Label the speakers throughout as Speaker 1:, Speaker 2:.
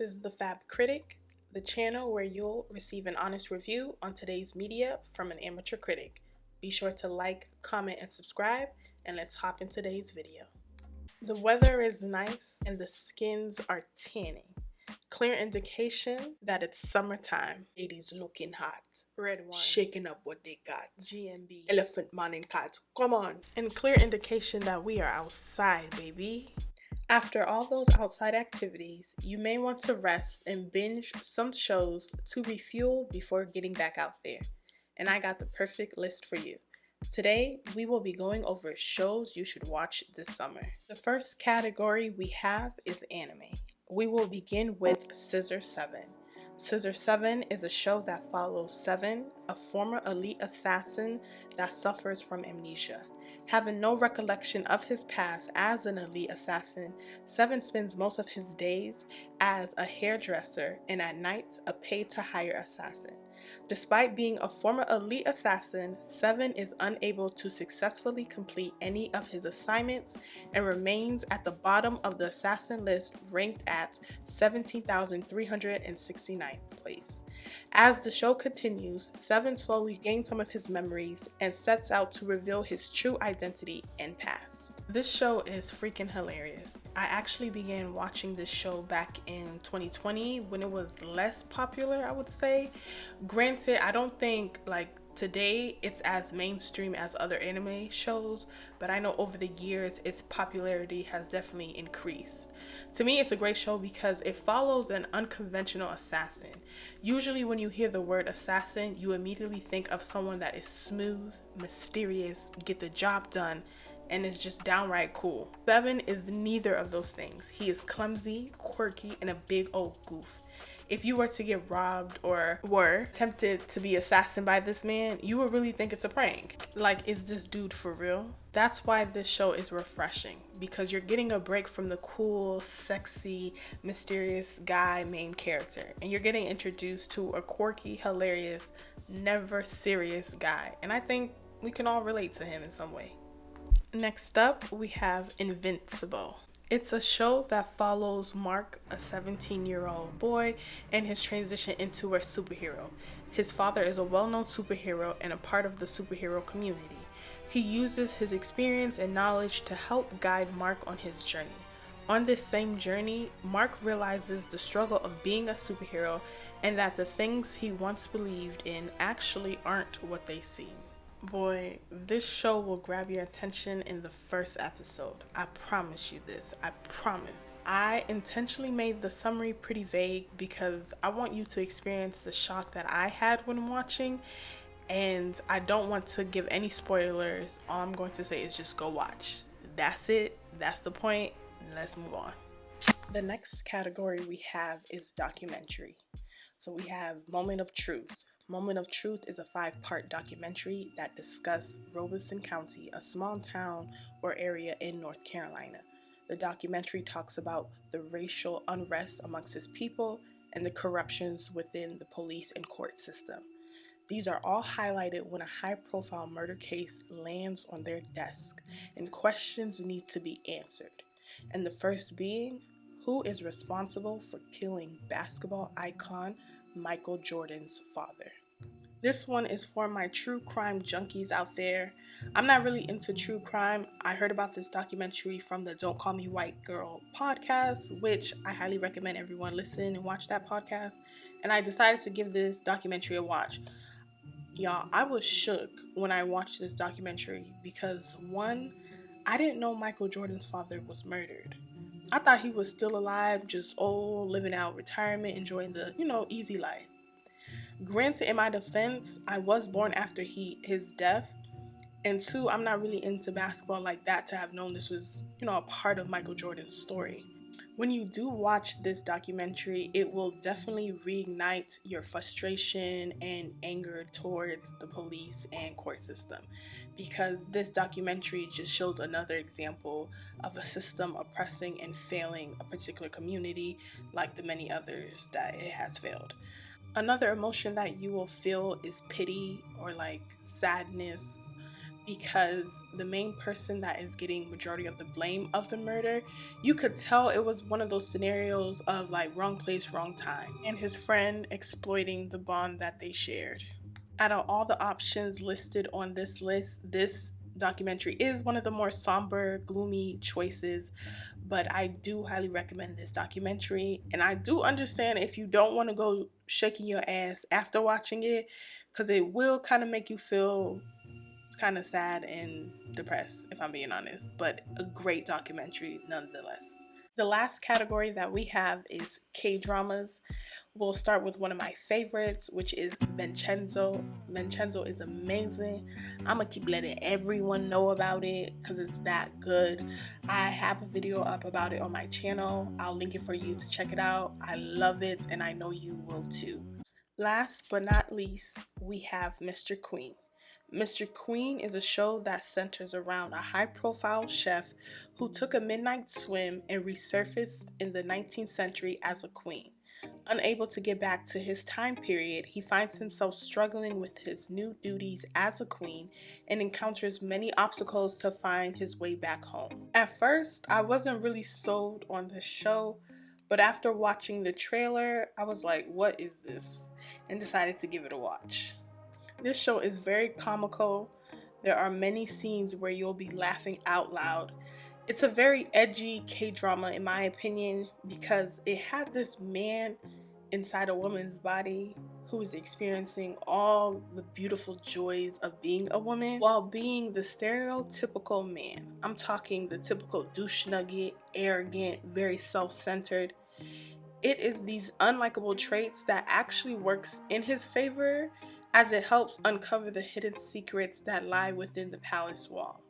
Speaker 1: This is TheFabCritic, the channel where you'll receive an honest review on today's media from an amateur critic. Be sure to like, comment, and subscribe, and let's hop in today's video. The weather is nice and the skins are tanning. Clear indication that it's summertime. Ladies looking hot. Red wine. Shaking up what they got. GMB. Elephant man in cat. Come on. And clear indication that we are outside, baby. After all those outside activities, you may want to rest and binge some shows to refuel before getting back out there. And I got the perfect list for you. Today, we will be going over shows you should watch this summer. The first category we have is anime. We will begin with Scissor 7. Scissor 7 is a show that follows Seven, a former elite assassin that suffers from amnesia. Having no recollection of his past as an elite assassin, Seven spends most of his days as a hairdresser and at night a paid-to-hire assassin. Despite being a former elite assassin, Seven is unable to successfully complete any of his assignments and remains at the bottom of the assassin list, ranked at 17,369th place. As the show continues, Seven slowly gains some of his memories and sets out to reveal his true identity and past. This show is freaking hilarious. I actually began watching this show back in 2020 when it was less popular, I would say. Granted, I don't think today it's as mainstream as other anime shows, but I know over the years its popularity has definitely increased. To me, it's a great show because it follows an unconventional assassin. Usually when you hear the word assassin, you immediately think of someone that is smooth, mysterious, get the job done, and is just downright cool. Seven is neither of those things. He is clumsy, quirky, and a big old goof. If you were to get robbed or were tempted to be assassinated by this man, you would really think it's a prank. Like, is this dude for real? That's why this show is refreshing, because you're getting a break from the cool, sexy, mysterious guy main character, and you're getting introduced to a quirky, hilarious, never serious guy. And I think we can all relate to him in some way. Next up, we have Invincible. It's a show that follows Mark, a 17-year-old boy, and his transition into a superhero. His father is a well-known superhero and a part of the superhero community. He uses his experience and knowledge to help guide Mark on his journey. On this same journey, Mark realizes the struggle of being a superhero and that the things he once believed in actually aren't what they seem. Boy, this show will grab your attention in the first episode. I promise you this. I promise. I intentionally made the summary pretty vague because I want you to experience the shock that I had when watching, and I don't want to give any spoilers. All I'm going to say is just go watch. That's it. That's the point. Let's move on. The next category we have is documentary. So we have Moment of Truth. Moment of Truth is a 5-part documentary that discusses Robeson County, a small town or area in North Carolina. The documentary talks about the racial unrest amongst its people and the corruptions within the police and court system. These are all highlighted when a high-profile murder case lands on their desk and questions need to be answered. And the first being, who is responsible for killing basketball icon Michael Jordan's father? This one is for my true crime junkies out there. I'm not really into true crime. I heard about this documentary from the Don't Call Me White Girl podcast, which I highly recommend everyone listen and watch that podcast. And I decided to give this documentary a watch. Y'all, I was shook when I watched this documentary because, one, I didn't know Michael Jordan's father was murdered. I thought he was still alive, just old, living out retirement, enjoying the, easy life. Granted, in my defense, I was born after his death, and two, I'm not really into basketball like that to have known this was, a part of Michael Jordan's story. When you do watch this documentary, it will definitely reignite your frustration and anger towards the police and court system, because this documentary just shows another example of a system oppressing and failing a particular community like the many others that it has failed. Another emotion that you will feel is pity or sadness, because the main person that is getting majority of the blame of the murder, you could tell it was one of those scenarios of like wrong place, wrong time, and his friend exploiting the bond that they shared. Out of all the options listed on this list, this documentary is one of the more somber, gloomy choices, but I do highly recommend this documentary. And I do understand if you don't want to go shaking your ass after watching it, because it will kind of make you feel kind of sad and depressed, if I'm being honest, but a great documentary nonetheless. The last category that we have is K dramas. We'll start with one of my favorites, which is Vincenzo. Vincenzo is amazing. I'm gonna keep letting everyone know about it because it's that good. I have a video up about it on my channel. I'll link it for you to check it out. I love it and I know you will too. Last but not least, we have Mr. Queen. Mr. Queen is a show that centers around a high-profile chef who took a midnight swim and resurfaced in the 19th century as a queen. Unable to get back to his time period, he finds himself struggling with his new duties as a queen and encounters many obstacles to find his way back home. At first, I wasn't really sold on the show, but after watching the trailer, I was like, what is this? And decided to give it a watch. This show is very comical. There are many scenes where you'll be laughing out loud. It's a very edgy K-drama in my opinion because it had this man inside a woman's body who is experiencing all the beautiful joys of being a woman while being the stereotypical man. I'm talking the typical douche nugget, arrogant, very self-centered. It is these unlikable traits that actually works in his favor as it helps uncover the hidden secrets that lie within the palace wall.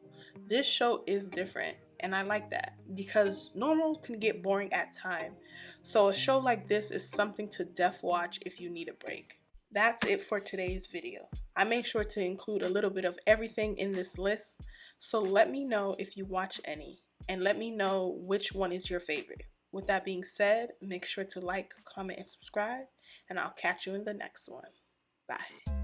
Speaker 1: This show is different and I like that because normal can get boring at times. So a show like this is something to def watch if you need a break. That's it for today's video. I make sure to include a little bit of everything in this list, so let me know if you watch any and let me know which one is your favorite. With that being said, make sure to like, comment, and subscribe, and I'll catch you in the next one. Bye.